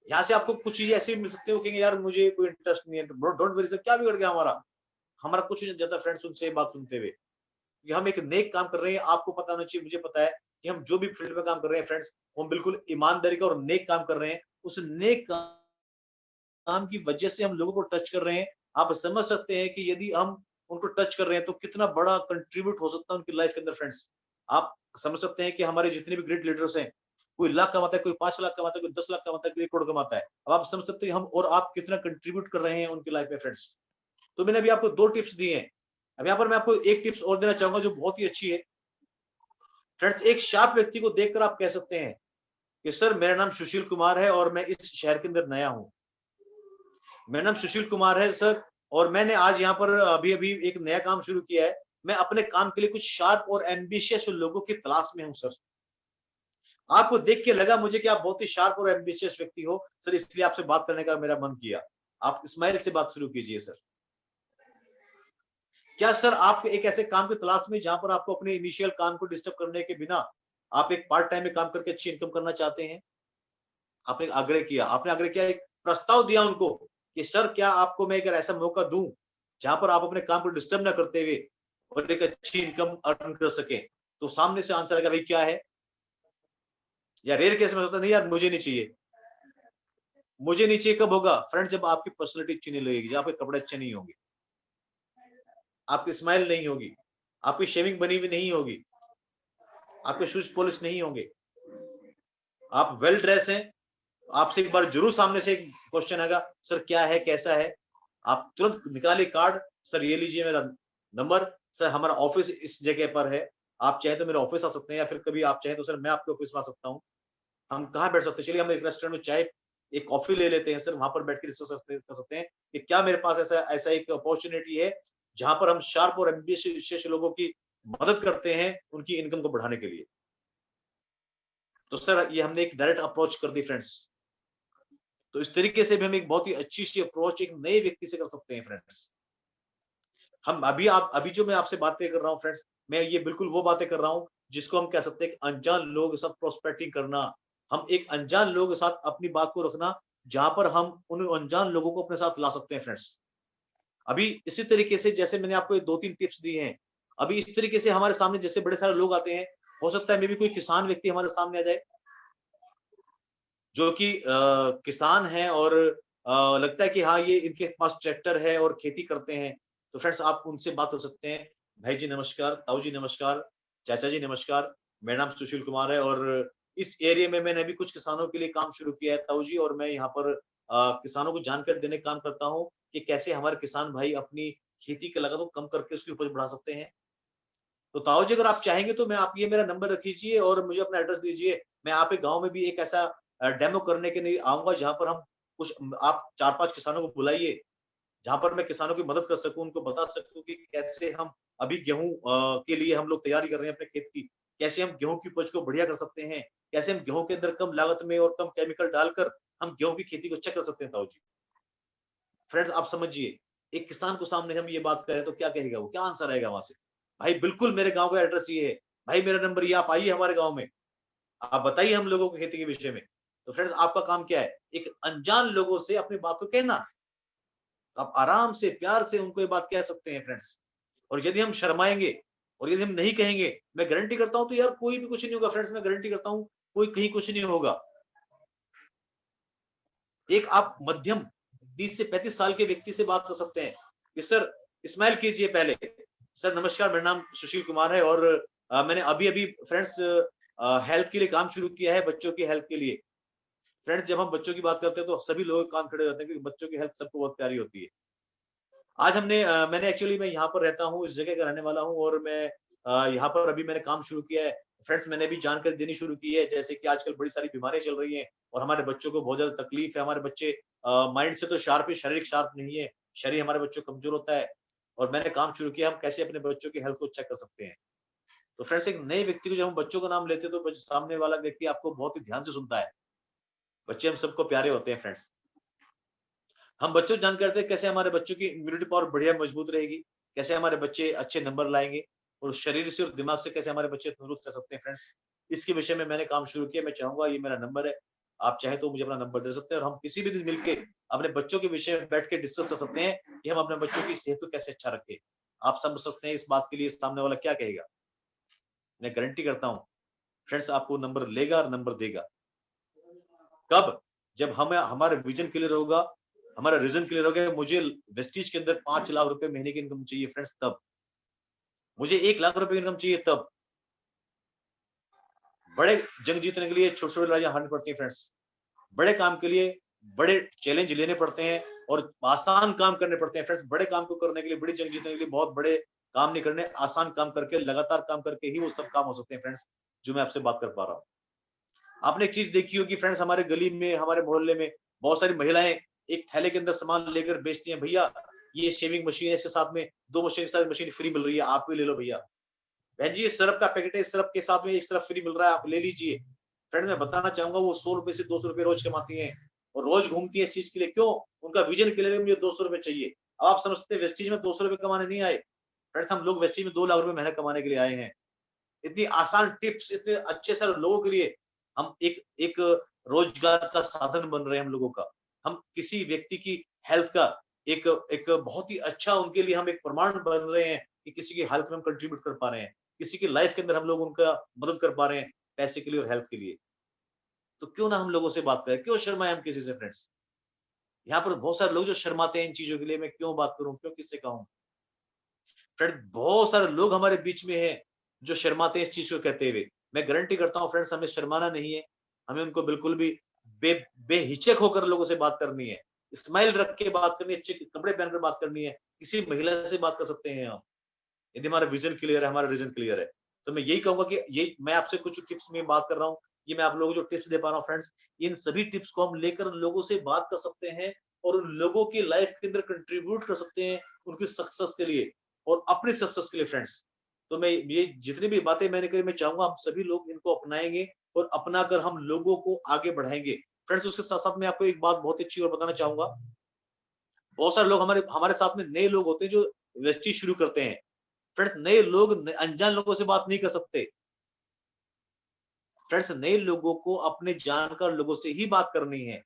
यहाँ से आपको कुछ चीजें ऐसी मिल सकती हो कि यार मुझे कोई इंटरेस्ट नहीं है, डोंट वरी सर, क्या बिगड़ गया हमारा? हमारा कुछ नहीं जाता फ्रेंड्स उनसे बात सुनते हुए, कि हम एक नेक काम कर रहे हैं। आपको पता होना चाहिए, मुझे पता है कि हम जो भी फील्ड में काम कर रहे हैं फ्रेंड्स, हम बिल्कुल ईमानदारी का और नेक काम कर रहे हैं। उस नेक काम की वजह से हम लोगों को टच कर रहे हैं। आप समझ सकते हैं कि यदि हम उनको टच कर रहे हैं तो कितना बड़ा कंट्रीब्यूट हो सकता है उनकी लाइफ के अंदर फ्रेंड्स। आप समझ सकते हैं कि हमारे जितने भी ग्रेट लीडर्स हैं, कोई लाख कमाता है, कोई 5 लाख कमाता है, कोई 10 लाख कमाता है, कोई 1 करोड़ कमाता है। अब आप समझ सकते हैं हम और आप कितना कंट्रीब्यूट कर रहे हैं उनकी लाइफ में फ्रेंड्स। तो मैंने अभी आपको 2 टिप्स दिए हैं। अब यहाँ पर मैं आपको एक टिप्स और देना चाहूंगा जो बहुत ही अच्छी है। फ्रेंड्स एक शार्प व्यक्ति को देखकर आप कह सकते हैं कि सर मेरा नाम सुशील कुमार है और मैं इस शहर के अंदर नया हूं। मेरा नाम सुशील कुमार है सर, और मैंने आज यहाँ पर अभी अभी एक नया काम शुरू किया है। मैं अपने काम के लिए कुछ शार्प और एम्बिशियस लोगों की तलाश में हूँ सर। आपको देख के लगा मुझे कि आप बहुत ही शार्प और एम्बिशियस व्यक्ति हो सर, इसलिए आपसे बात करने का मेरा मन किया। आप स्माइल से बात शुरू कीजिए सर। क्या सर आप एक ऐसे काम की तलाश में जहां पर आपको अपने इनिशियल काम को डिस्टर्ब करने के बिना आप एक पार्ट टाइम में काम करके अच्छी इनकम करना चाहते हैं? आपने आग्रह किया, एक प्रस्ताव दिया उनको कि सर क्या आपको मैं अगर ऐसा मौका दूं जहां पर आप अपने काम को डिस्टर्ब ना करते हुए और एक अच्छी इनकम अर्न कर सके, तो सामने से आंसर आएगा भाई क्या है? या रेयर केस में सोचता नहीं यार मुझे नहीं चाहिए। मुझे नहीं चाहिए कब होगा फ्रेंड? जब आपकी पर्सनैलिटी अच्छी नहीं लगेगी, जब आपके कपड़े अच्छे नहीं होंगे, आपकी स्माइल नहीं होगी, आपकी शेविंग बनी हुई नहीं होगी, आपके शूज पॉलिश नहीं होंगे, आप वेल ड्रेस हैं, आपसे एक बार जरूर सामने से एक क्वेश्चन आएगा, सर क्या है, कैसा है? आप तुरंत निकालिए कार्ड, सर ये लीजिए मेरा नंबर, सर हमारा ऑफिस इस जगह पर है, आप चाहे तो मेरे ऑफिस आ सकते हैं, या फिर कभी आप चाहे तो सर मैं आपके ऑफिस में आ सकता हूँ। हम कहाँ बैठ सकते हैं? चलिए हम एक रेस्टोरेंट में चाय, एक कॉफी ले लेते हैं सर, वहां पर बैठ के डिस्कस कर सकते हैं कि क्या मेरे पास ऐसा ऐसा एक अपॉर्चुनिटी है जहां पर हम शार्प और एम्बिशियस लोगों की मदद करते हैं उनकी इनकम को बढ़ाने के लिए। तो सर ये हमने एक डायरेक्ट अप्रोच कर दी फ्रेंड्स। तो इस तरीके से भी हम एक बहुत ही अच्छी सी अप्रोच एक नए व्यक्ति से कर सकते हैं फ्रेंड्स। हम अभी जो मैं आपसे बातें कर रहा हूँ फ्रेंड्स, मैं ये बिल्कुल वो बातें कर रहा हूँ जिसको हम कह सकते हैं कि अनजान लोगों के साथ प्रोस्पेक्टिंग करना। हम एक अनजान लोगों के साथ अपनी बात को रखना, जहां पर हम उन अनजान लोगों को अपने साथ ला सकते हैं फ्रेंड्स। अभी इसी तरीके से जैसे मैंने आपको 2-3 टिप्स दिए हैं, अभी इस तरीके से हमारे सामने जैसे बड़े सारे लोग आते हैं, हो सकता है मे बी कोई किसान व्यक्ति हमारे सामने आ जाए जो कि किसान है और लगता है कि हाँ ये इनके पास ट्रैक्टर है और खेती करते हैं। तो फ्रेंड्स आप उनसे बात कर सकते हैं, भाई जी नमस्कार, ताऊ जी नमस्कार, चाचा जी नमस्कार, मेरा नाम सुशील कुमार है और इस एरिया में मैंने अभी कुछ किसानों के लिए काम शुरू किया है ताऊ जी, और मैं यहाँ पर किसानों को जानकारी देने का काम करता हूँ कि कैसे हमारे किसान भाई अपनी खेती की लागत को कम करके उसकी उपज बढ़ा सकते हैं। तो ताऊ जी अगर आप चाहेंगे तो मैं आप ये मेरा नंबर रख लीजिए और मुझे अपना एड्रेस दीजिए। मैं आप एक गाँव में भी एक ऐसा डेमो करने के लिए आऊँगा जहाँ पर हम कुछ आप 4-5 किसानों को बुलाइए, जहाँ पर मैं किसानों की मदद कर सकूँ, उनको बता सकूँ कि कैसे हम अभी गेहूँ के लिए हम लोग तैयारी कर रहे हैं अपने खेत की। कैसे हम गेहूँ की उपज को बढ़िया कर सकते हैं, कैसे हम गेहूँ के अंदर कम लागत में और कम केमिकल डालकर हम गेहूँ की खेती को अच्छा कर सकते हैं ताऊ जी। फ्रेंड्स आप समझिए, एक किसान को सामने हम ये बात करें तो क्या कहेगा वो? क्या आंसर आएगा वहाँ से? भाई बिल्कुल मेरे गाँव का एड्रेस ये है, भाई मेरा नंबर ये, आप आइए हमारे गाँव में। आप बताइए हम लोगों को खेती के विषय में। तो फ्रेंड्स आपका काम क्या है? एक अनजान लोगों से अपनी बात को कहना। आप आराम से, प्यार से उनको ये बात कह सकते हैं फ्रेंड्स। और यदि हम शर्माएँगे और यदि हम नहीं कहेंगे, मैं गारंटी करता हूँ तो यार कोई भी कुछ नहीं होगा फ्रेंड्स, मैं गारंटी करता हूँ, कोई कहीं कुछ नहीं होगा। एक आप मध्यम 30 से 35 साल के व्यक्ति से बात कर सकते हैं कि सर स्माइल कीजिए पहले। सर नमस्कार, मेरा नाम सुशील कुमार है और मैंने अभी-अभी फ्रेंड्स हेल्थ के लिए काम शुरू किया है, बच्चों की हेल्थ के लिए। फ्रेंड्स जब हम बच्चों की बात करते हैं तो सभी लोग काम खड़े हो जाते हैं क्योंकि बच्चों की हेल्थ सबको बहुत प्यारी होती है। आज मैंने एक्चुअली मैं यहाँ पर रहता हूँ, इस जगह का रहने वाला हूँ और मैं यहाँ पर अभी मैंने काम शुरू किया है। फ्रेंड्स मैंने भी जानकारी देनी शुरू की है, जैसे कि आजकल बड़ी सारी बीमारियाँ चल रही हैं और हमारे बच्चों को बहुत ज़्यादा तकलीफ है। हमारे बच्चे माइंड से तो शार्प है, शारीरिक शार्प नहीं है। शरीर हमारे बच्चों का कमज़ोर होता है और मैंने काम शुरू किया, हम कैसे अपने बच्चों की हेल्थ को चेक कर सकते हैं। तो फ्रेंड्स एक नए व्यक्ति को जब हम बच्चों का नाम लेते हैं, तो सामने वाला व्यक्ति आपको बहुत ही ध्यान से सुनता है। बच्चे हम सबको प्यारे होते हैं फ्रेंड्स। हम बच्चों को जानकारी दें कैसे हमारे बच्चों की इम्यूनिटी पावर बढ़िया मजबूत रहेगी, कैसे हमारे बच्चे अच्छे नंबर लाएँगे और शरीर से और दिमाग से कैसे हमारे बच्चे तंदुरुस्त रह सकते हैं फ्रेंड्स। इसके विषय में मैंने काम शुरू किया, मैं चाहूँगा ये मेरा नंबर है, आप चाहें तो मुझे अपना नंबर दे सकते हैं और हम किसी भी दिन मिलके अपने बच्चों के विषय में बैठ के डिस्कस कर सकते हैं कि हम अपने बच्चों की सेहत को कैसे अच्छा रखें। आप समझ सकते हैं इस बात के लिए सामने वाला क्या कहेगा। मैं गारंटी करता हूँ, फ्रेंड्स आपको नंबर लेगा और नंबर देगा। कब? जब हमें हमारा विज़न क्लियर होगा, हमारा रीज़न क्लियर हो गया, मुझे वेस्टीज के अंदर 5 लाख रुपए महीने की इनकम चाहिए फ्रेंड्स तब। मुझे 1 लाख रुपए की इनकम चाहिए तब। बड़े जंग जीतने के लिए छोटी-छोटी लड़ाइयाँ हारनी पड़ती हैं फ्रेंड्स। बड़े काम के लिए बड़े चैलेंज लेने पड़ते हैं और आसान काम करने पड़ते हैं फ्रेंड्स। बड़े काम को करने के लिए, बड़ी जंग जीतने के लिए बहुत बड़े काम नहीं करने, आसान काम करके, लगातार काम करके ही वो सब काम हो सकते हैं फ्रेंड्स, जो मैं आपसे बात कर पा रहा हूँ। आपने एक चीज़ देखी होगी फ्रेंड्स, हमारे गली में, हमारे मोहल्ले में बहुत सारी महिलाएँ एक थैले के अंदर सामान लेकर बेचती हैं, भैया ये शेविंग मशीन है, इसके साथ में 2 मशीन के साथ मशीन फ्री मिल रही है, आप भी ले लो भैया। बहन जी ये सर्फ का पैकेट है, इस सर्फ के साथ में एक सर्फ फ्री मिल रहा है, आप ले लीजिए। फ्रेंड मैं बताना चाहूँगा वो ₹100 से ₹200 रोज़ कमाती हैं और रोज़ घूमती है इस चीज़ के लिए, क्यों? उनका विज़न क्लियर है, मुझे ₹200 चाहिए। अब आप समझते हैं वेस्टीज में ₹200 कमाने नहीं आए। फ्रेंड्स हम लोग वेस्टीज में ₹2 लाख महीना कमाने के लिए आए हैं। इतनी आसान टिप्स, इतने अच्छे सारे लोगों के लिए हम एक एक रोजगार का साधन बन रहे हैं हम लोगों का। हम किसी व्यक्ति की हेल्थ का एक एक बहुत ही अच्छा उनके लिए हम एक प्रमाण बन रहे हैं कि किसी की हेल्थ में हम कंट्रीब्यूट कर पा रहे हैं। किसी की लाइफ के अंदर हम लोग उनका मदद कर पा रहे हैं, पैसे के लिए और हेल्थ के लिए। तो क्यों ना हम लोगों से बात करें? क्यों शर्माएँ हम किसी से फ्रेंड्स? यहाँ पर बहुत सारे लोग जो शर्माते हैं इन चीज़ों के लिए, मैं क्यों बात करूँ? क्यों किससे कहूँ? फ्रेंड्स बहुत सारे लोग हमारे बीच में हैं, जो शर्माते हैं इस चीज़ को कहते हुए। मैं गारंटी करता हूँ फ्रेंड्स हमें शर्माना नहीं है। हमें उनको बिल्कुल भी बे बेहिचक होकर लोगों से बात करनी है। स्माइल रख के बात करनी है, अच्छे कपड़े पहनकर बात करनी है। किसी महिला से बात कर सकते हैं हम। यदि हमारा विज़न क्लियर है, हमारा रीज़न क्लियर है। तो मैं यही कहूँगा कि ये मैं आपसे कुछ टिप्स में बात कर रहा हूँ। ये मैं आप लोगों को जो टिप्स दे पा रहा हूँ फ्रेंड्स, इन सभी टिप्स को हम लेकर लोगों से बात कर सकते हैं और उन लोगों की लाइफ के अंदर कंट्रीब्यूट कर सकते हैं, उनकी सक्सेस के लिए और अपनी सक्सेस के लिए फ्रेंड्स। तो मैं ये जितनी भी बातें मैंने करी, मैं चाहूँगा हम सभी लोग इनको अपनाएँगे और अपनाकर हम लोगों को आगे बढ़ाएँगे। फ्रेंड्स उसके साथ-साथ मैं आपको एक बात बहुत अच्छी और बताना चाहूँगा। बहुत सारे लोग हमारे हमारे साथ में नए लोग होते हैं जो वेस्टी शुरू करते हैं। फ्रेंड्स नए लोग अनजान लोगों से बात नहीं कर सकते। फ्रेंड्स नए लोगों को अपने जानकार लोगों से ही बात करनी है।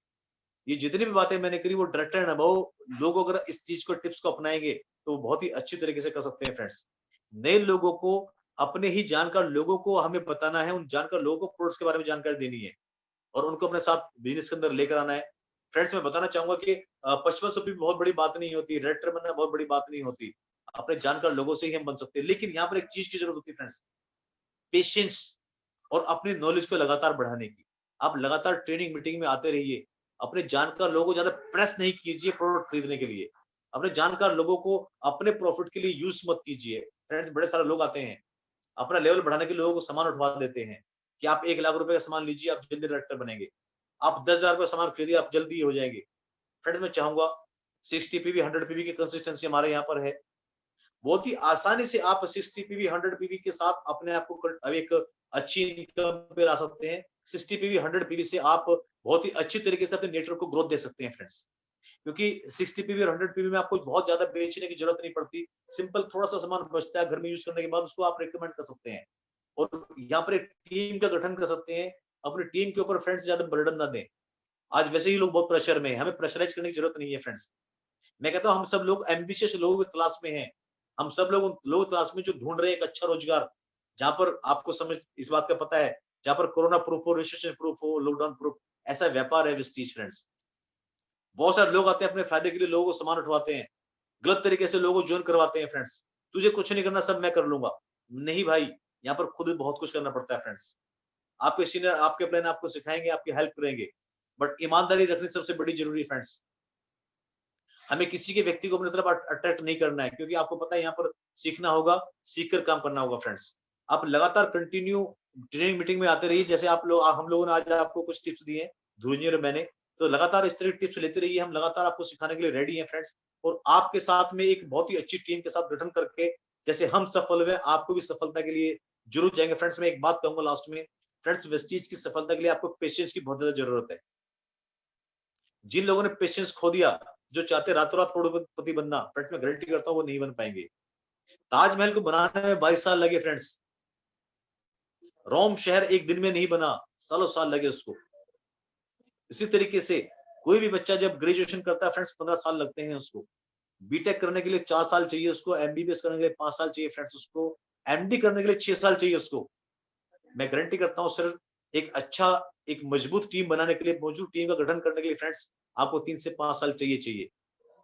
ये जितनी भी बातें मैंने करी वो डायरेक्ट एंड अबव लोग अगर इस चीज को टिप्स को अपनाएंगे तो बहुत ही अच्छी तरीके से कर सकते हैं फ्रेंड्स। नए लोगों को अपने ही जानकार लोगों को हमें बताना है, उन जानकार लोगों को प्रोडक्ट्स के बारे में जानकारी देनी है और उनको अपने साथ बिजनेस के अंदर लेकर आना है। फ्रेंड्स मैं बताना चाहूंगा कि 55 से भी बहुत बड़ी बात नहीं होती, रेटर बनना बहुत बड़ी बात नहीं होती। अपने जानकार लोगों से ही हम बन सकते हैं, लेकिन यहाँ पर एक चीज की जरूरत होती है फ्रेंड्स, पेशेंस और अपनी नॉलेज को लगातार बढ़ाने की। आप लगातार ट्रेनिंग मीटिंग में आते रहिए। अपने जानकार लोगों को ज़्यादा प्रेस नहीं कीजिए प्रोडक्ट खरीदने के लिए। अपने जानकार लोगों को अपने प्रॉफिट के लिए यूज़ मत कीजिए। फ्रेंड्स बड़े सारे लोग आते हैं, अपना लेवल बढ़ाने के लिए लोगों को सामान उठवा देते हैं कि आप 1 लाख रुपए का सामान लीजिए, आप जल्दी डायरेक्टर बनेंगे। आप 10,000 का सामान खरीदिए, आप जल्दी हो जाएँगे। फ्रेंड्स मैं चाहूँगा 60 पीवी, 100 पीवी की कंसिस्टेंसी हमारे यहाँ पर है। बहुत ही आसानी से आप 60 पीवी 100 पीवी के साथ अपने आप को एक अच्छी इनकम पे ला सकते हैं। 60 पीवी 100 पीवी से आप बहुत ही अच्छी तरीके से अपने नेटवर्क को ग्रोथ दे सकते हैं फ्रेंड्स। क्योंकि 60 पीवी और 100 पीवी में आपको बहुत ज्यादा बेचने की जरूरत नहीं पड़ती। सिंपल थोड़ा सा सामान बचता है, घर में यूज करने के बाद उसको आप रिकमेंड कर सकते हैं और यहाँ पर एक टीम का गठन कर सकते हैं। अपनी टीम के ऊपर फ्रेंड्स ज्यादा बर्डन ना दें। आज वैसे ही लोग बहुत प्रेशर में हैं, हमें प्रेशराइज करने की जरूरत नहीं है फ्रेंड्स। मैं कहता हूँ हम सब लोग एम्बिशियस लोगों की तलाश में हैं। हम सब लोग उन लोगों की तलाश में जो ढूंढ रहे हैं एक अच्छा रोजगार, जहाँ पर आपको समझ इस बात का पता है, जहाँ पर कोरोना प्रूफ हो, रिसेशन प्रूफ हो, लॉकडाउन प्रूफ, ऐसा व्यापार है वेस्टीज फ्रेंड्स। बहुत सारे लोग आते हैं अपने फायदे के लिए, लोगों को सामान उठवाते हैं, गलत तरीके से लोगों को ज्वाइन करवाते हैं फ्रेंड्स। तुझे कुछ नहीं करना, सब मैं कर लूंगा। नहीं भाई, यहाँ पर खुद बहुत कुछ करना पड़ता है फ्रेंड्स। आपके सीनियर, आपके प्लान आपको सिखाएंगे, आपकी हेल्प करेंगे, बट ईमानदारी रखनी सबसे बड़ी जरूरी है फ्रेंड्स। हमें किसी के व्यक्ति को अपनी तरफ अट्रैक्ट नहीं करना है, क्योंकि आपको पता है यहाँ पर सीखना होगा, सीख कर काम करना होगा फ्रेंड्स। आप लगातार कंटिन्यू ट्रेनिंग मीटिंग में आते रहिए, जैसे आप लोग, हम लोगों ने आज आपको कुछ टिप्स दिए हैं, ध्रुव जी और मैंने, तो लगातार इस तरह की टिप्स लेते रहिए। हम लगातार आपको सिखाने के लिए रेडी हैं फ्रेंड्स, और आपके साथ में एक बहुत ही अच्छी टीम के साथ गठन करके, जैसे हम सफल हुए, आपको भी सफलता के लिए जरूर जाएंगे फ्रेंड्स। मैं एक बात कहूंगा लास्ट में फ्रेंड्स, वेस्टीज की सफलता के लिए आपको पेशेंस की बहुत ज्यादा जरूरत है। जिन लोगों ने पेशेंस खो दिया, जो चाहते रातों रात करोड़पति बनना, फ्रेंड्स मैं गारंटी करता हूँ वो नहीं बन पाएंगे। ताजमहल को बनाने में 22 साल लगे फ्रेंड्स। रोम शहर एक दिन में नहीं बना, सालों साल लगे उसको। इसी तरीके से कोई भी बच्चा जब ग्रेजुएशन करता है फ्रेंड्स, 15 साल लगते हैं उसको। बीटेक करने के लिए 4 साल चाहिए उसको, एमबीबीएस करने के लिए 5 साल चाहिए फ्रेंड्स उसको, एमडी करने के लिए 6 साल चाहिए उसको। मैं गारंटी करता हूँ सर, एक अच्छा, एक मजबूत टीम बनाने के लिए, मजबूत टीम का गठन करने के लिए फ्रेंड्स, आपको 3 से 5 साल चाहिए।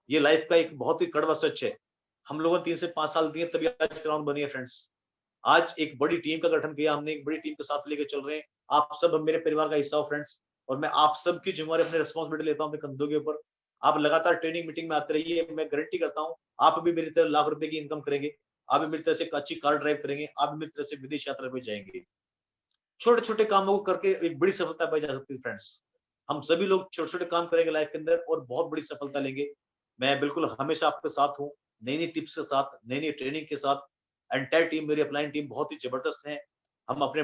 ये लाइफ का एक बहुत ही कड़वा सच है। हम लोगों ने 3 से 5 साल दिए, तभी आज ग्राउंड बनी है फ्रेंड्स। आज एक बड़ी टीम का गठन किया हमने, एक बड़ी टीम के साथ लेके चल रहे हैं। आप सब मेरे परिवार का हिस्सा हो फ्रेंड्स, और मैं आप सबकी जिम्मेवारी, अपने रिस्पॉन्सिबिलिटी लेता हूँ अपने कंधों के ऊपर। आप लगातार ट्रेनिंग मीटिंग में आते रहिए। मैं गारंटी करता हूँ आप भी मेरी तरह लाख रुपए की इनकम करेंगे, आप भी मेरी तरह से अच्छी कार ड्राइव करेंगे, आप भी मेरी तरह से विदेश यात्रा पे जाएंगे। छोटे छोटे कामों को करके एक बड़ी सफलता पाई जा सकती है फ्रेंड्स। हम सभी लोग छोटे छोटे काम करेंगे लाइफ के अंदर और बहुत बड़ी सफलता लेंगे। मैं बिल्कुल हमेशा आपके साथ हूँ, नई नई टिप्स के साथ, नई नई ट्रेनिंग के साथ। एंटायर टीम, मेरी अपलाइन टीम बहुत ही जबरदस्त है। हम अपने